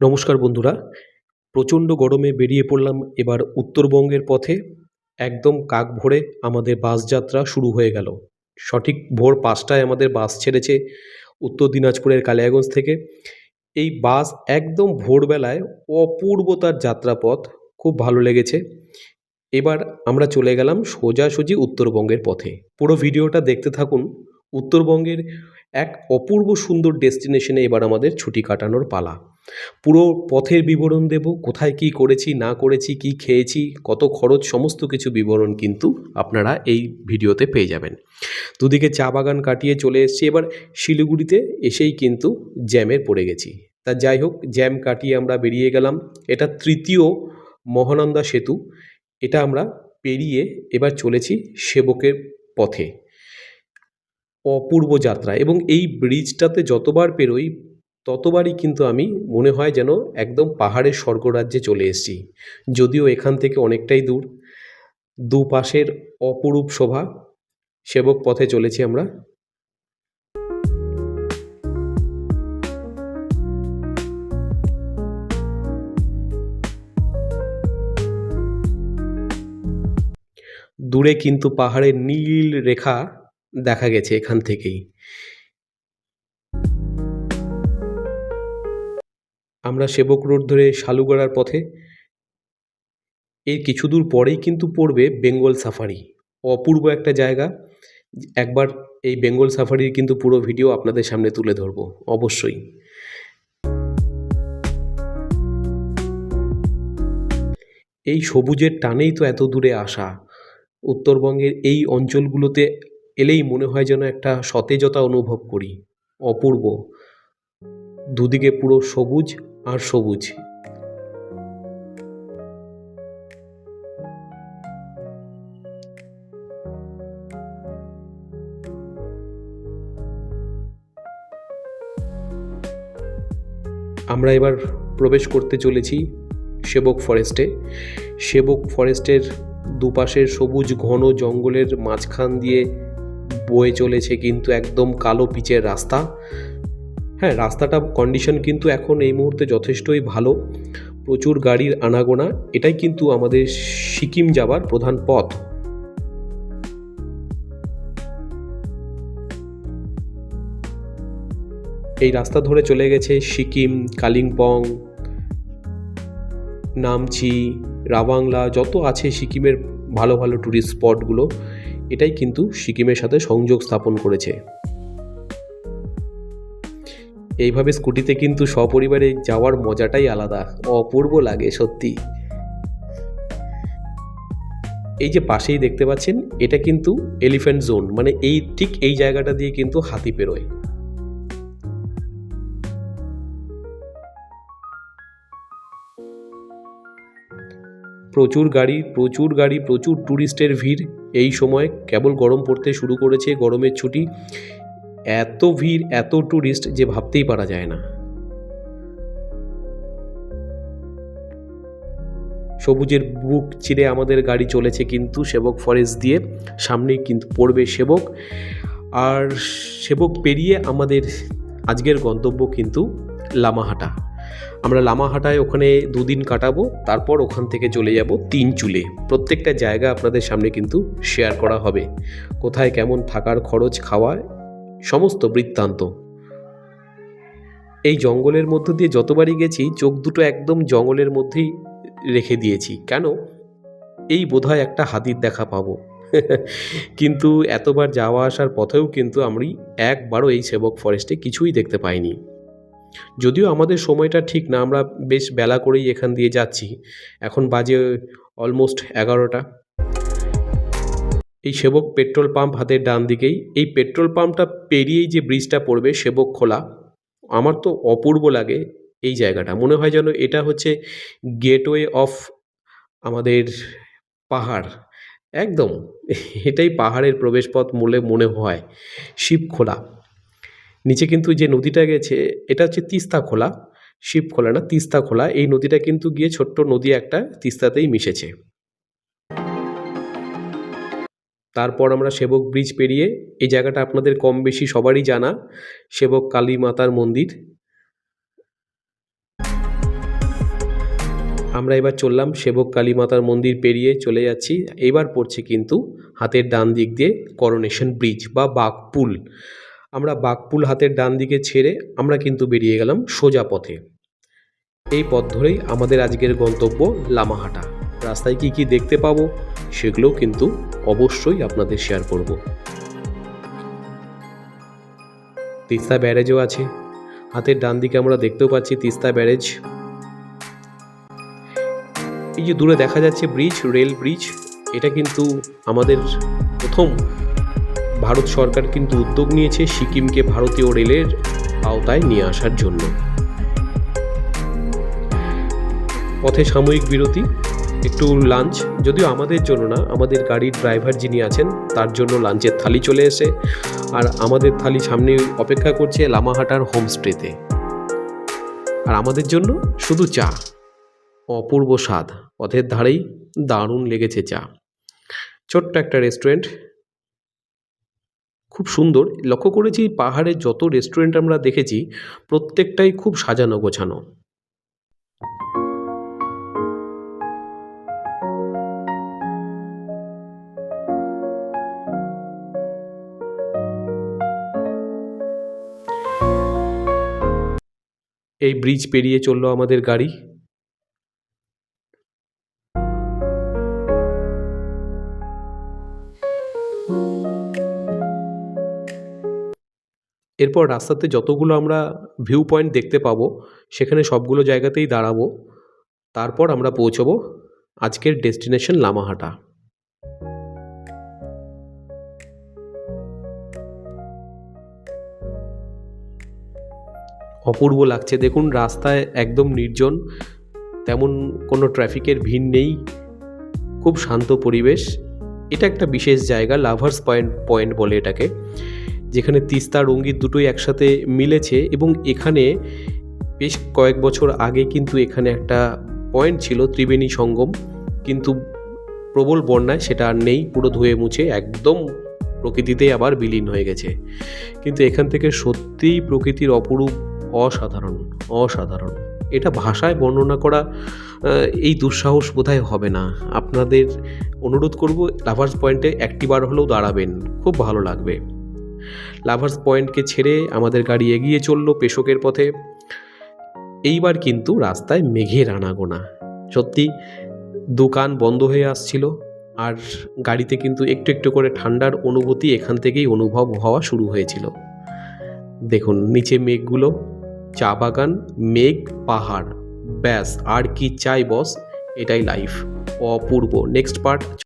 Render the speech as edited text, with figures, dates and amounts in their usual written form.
নমস্কার বন্ধুরা, প্রচণ্ড গরমে বেরিয়ে পড়লাম এবার উত্তরবঙ্গের পথে। একদম কাক ভোরে আমাদের বাস যাত্রা শুরু হয়ে গেল। সঠিক ভোর ৫টায় আমাদের বাস ছেড়েছে উত্তর দিনাজপুরের কালিয়াগঞ্জ থেকে। এই বাস একদম ভোরবেলায় অপূর্ব তার যাত্রাপথ, খুব ভালো লেগেছে। এবার আমরা চলে গেলাম সোজাসুজি উত্তরবঙ্গের পথে। পুরো ভিডিওটা দেখতে থাকুন। উত্তরবঙ্গের এক অপূর্ব সুন্দর ডেস্টিনেশনে এবার আমাদের ছুটি কাটানোর পালা। পুরো পথের বিবরণ দেব, কোথায় কি করেছি না করেছি, কি খেয়েছি, কত খরচ, সমস্ত কিছু বিবরণ কিন্তু আপনারা এই ভিডিওতে পেয়ে যাবেন। দুদিকে চা বাগান কাটিয়ে চলে এসেছি, এবার শিলিগুড়িতে এসেই কিন্তু জ্যামে পড়ে গেছি। তা যাই হোক, জ্যাম কাটিয়ে আমরা বেরিয়ে গেলাম। এটা তৃতীয় মহানন্দা সেতু। এটা আমরা পেরিয়ে এবার চলেছি সেবকের পথে। অপূর্ব যাত্রা, এবং এই ব্রিজটাতে যতবার পেরোই ততবারই কিন্তু আমি মনে হয় যেন একদম পাহাড়ের স্বর্গরাজ্যে চলে এসেছি। যদিও এখান থেকে অনেকটাই দূর। দুপাশের অপরূপ শোভা। সেবক পথে চলেছি আমরা। দূরে কিন্তু পাহাড়ের নীল রেখা দেখা গেছে এখান থেকেই। আমরা সেবক রোড ধরে শালুগড়ার পথে। এর কিছু দূর পরেই কিন্তু পড়বে বেঙ্গল সাফারি। অপূর্ব একটা জায়গা। একবার এই বেঙ্গল সাফারির কিন্তু পুরো ভিডিও আপনাদের সামনে তুলে ধরবো অবশ্যই। এই সবুজের টানেই তো এত দূরে আসা। উত্তরবঙ্গের এই অঞ্চলগুলোতে এলেই মনে হয় যেন একটা সতেজতা অনুভব করি। অপূর্ব। দুদিকে পুরো সবুজ আর সবুজ। আমরা এবার প্রবেশ করতে চলেছি সেবক ফরেস্টে। সেবক ফরেস্টের দুপাশের সবুজ ঘন জঙ্গলের মাঝখান দিয়ে বয়ে চলেছে কিন্তু একদম কালো পিচের রাস্তা। হ্যাঁ, রাস্তাটা কন্ডিশন কিন্তু এখন এই মুহূর্তে যথেষ্টই ভালো। প্রচুর গাড়ির আনাগোনা। এটাই কিন্তু আমাদের সিকিম যাওয়ার প্রধান পথ। এই রাস্তা ধরে চলে গেছে সিকিম, কালিম্পং, নামচি, রাবাংলা, যত আছে সিকিমের ভালো ভালো ট্যুরিস্ট স্পটগুলো। এটাই কিন্তু সিকিমের সাথে সংযোগ স্থাপন করেছে। এইভাবে স্কুটিতে কিন্তু সপরিবারে যাওয়ার মজাটাই আলাদা। অপূর্ব লাগে সত্যি। এই যে পাশেই দেখতে পাচ্ছেন, এটা কিন্তু এলিফ্যান্ট জোন, মানে ঠিক এই জায়গাটা দিয়ে কিন্তু হাতি পেরোয়। প্রচুর গাড়ি, প্রচুর ট্যুরিস্টের ভিড়। এই সময় কেবল গরম পড়তে শুরু করেছে, গরমের ছুটি। এত ভিড়, এত ট্যুরিস্ট যে ভাবতেই পারা যায় না। সবুজের বুক চিরে আমাদের গাড়ি চলেছে কিন্তু সেবক ফরেস্ট দিয়ে। সামনেই কিন্তু পড়বে সেবক। আর সেবক পেরিয়ে আমাদের আজকের গন্তব্য কিন্তু লামাহাটা। আমরা লামাহাটায় ওখানে 2 দিন কাটাবো। তারপর ওখান থেকে চলে যাব তিনচুলে। প্রত্যেকটা জায়গা আপনাদের সামনে কিন্তু শেয়ার করা হবে। কোথায় কেমন থাকার খরচ, খাওয়া, সমস্ত বৃত্তান্ত। এই জঙ্গলের মধ্য দিয়ে যতবারই গেছি চোখ দুটো একদম জঙ্গলের মধ্যেই রেখে দিয়েছি। কেন? এই বোধহয় একটা হাতির দেখা পাবো। কিন্তু এতবার যাওয়া আসার পথেও কিন্তু আমি একবারও এই সেবক ফরেস্টে কিছুই দেখতে পাইনি। যদিও আমাদের সময়টা ঠিক না, আমরা বেশ বেলা করেই এখান দিয়ে যাচ্ছি। এখন বাজে অলমোস্ট 11টা। এই সেবক পেট্রোল পাম্প হাতের ডান দিকেই। এই পেট্রোল পাম্পটা পেরিয়েই যে ব্রিজটা পড়বে সেবক খোলা, আমার তো অপূর্ব লাগে এই জায়গাটা। মনে হয় যেন এটা হচ্ছে গেটওয়ে অফ আমাদের পাহাড়। একদম এটাই পাহাড়ের প্রবেশপথ বলে মনে হয়। শিবখোলা। নিচে কিন্তু যে নদীটা গেছে এটা হচ্ছে তিস্তাখোলা। শিবখোলা না, তিস্তাখোলা। এই নদীটা কিন্তু গিয়ে ছোট্ট নদী একটা তিস্তাতেই মিশেছে। তারপর আমরা সেবক ব্রিজ পেরিয়ে, এই জায়গাটা আপনাদের কম বেশি সবারই জানা, সেবক কালী মাতার মন্দির। আমরা এবার চললাম সেবক কালী মাতার মন্দির পেরিয়ে চলে যাচ্ছি। এবার পড়ছে কিন্তু হাতের ডান দিক দিয়ে করোনেশন ব্রিজ বা বাঘপুল। আমরা বাঘপুল হাতের ডান দিকে ছেড়ে আমরা কিন্তু বেরিয়ে গেলাম সোজা পথে। এই পথ ধরেই আমাদের আজকের গন্তব্য লামাহাটা। রাস্তায় কি কি দেখতে পাবো সেগুলোও কিন্তু অবশ্যই আপনাদের শেয়ার করব। তিস্তা ব্যারেজও আছে হাতের ডান দিকে, আমরা দেখতেও পাচ্ছি তিস্তা ব্যারেজ। এই যে দূরে দেখা যাচ্ছে ব্রিজ, রেল ব্রিজ, এটা কিন্তু আমাদের প্রথম ভারত সরকার কিন্তু উদ্যোগ নিয়েছে সিকিমকে ভারতীয় রেলের আওতায় নিয়ে আসার জন্য। পথে সাময়িক বিরতি, একটু লাঞ্চ, যদিও আমাদের জন্য না, আমাদের গাড়ির ড্রাইভার যিনি আছেন তার জন্য লাঞ্চের থালি চলে এসে, আর আমাদের থালি সামনে অপেক্ষা করছে লামাহাটার হোমস্টেতে। আর আমাদের জন্য শুধু চা, অপূর্ব স্বাদ, পথের ধারেই দারুণ লেগেছে চা। ছোট্ট একটা রেস্টুরেন্ট, খুব সুন্দর। লক্ষ্য করেছি পাহাড়ে যত রেস্টুরেন্ট আমরা দেখেছি প্রত্যেকটাই খুব সাজানো গোছানো। এই ব্রিজ পেরিয়ে চললো আমাদের গাড়ি। এরপর রাস্তাতে যতগুলো আমরা ভিউ পয়েন্ট দেখতে পাবো সেখানে সবগুলো জায়গাতেই দাঁড়াবো। তারপর আমরা পৌঁছবো আজকের ডেস্টিনেশন লামাহাটা। অপূর্ব লাগছে, দেখুন রাস্তায় একদম নির্জন, তেমন কোনো ট্রাফিকের ভিড় নেই, খুব শান্ত পরিবেশ। এটা একটা বিশেষ জায়গা, লাভার্স পয়েন্ট বলে এটাকে, যেখানে তিস্তা রঙ্গিত দুটোই একসাথে মিলেছে। এবং এখানে বেশ কয়েক বছর আগে কিন্তু এখানে একটা পয়েন্ট ছিল ত্রিবেণী সঙ্গম, কিন্তু প্রবল বন্যায় সেটা আর নেই, পুরো ধুয়ে মুছে একদম প্রকৃতিতে আবার বিলীন হয়ে গেছে। কিন্তু এখান থেকে সত্যিই প্রকৃতির অপরূপ, অসাধারণ অসাধারণ। এটা ভাষায় বর্ণনা করা এই দুঃসাহস বোধহয় হবে না। আপনাদের অনুরোধ করব লাভার্স পয়েন্টে একটিবার হলেও দাঁড়াবেন, খুব ভালো লাগবে। লাভার্স পয়েন্টকে ছেড়ে আমাদের গাড়ি এগিয়ে চললো পেশকের পথে। এইবার কিন্তু রাস্তায় মেঘের আনাগোনা, সত্যি দোকান বন্ধ হয়ে আসছিল, আর গাড়িতে কিন্তু একটু একটু করে ঠান্ডার অনুভূতি এখান থেকেই অনুভব হওয়া শুরু হয়েছিল। দেখুন নিচে মেঘগুলো, চা বাগান, মেঘ, পাহাড়, ব্যাস আর কি চাই বস, এটাই লাইফ, অপূর্ব। Next part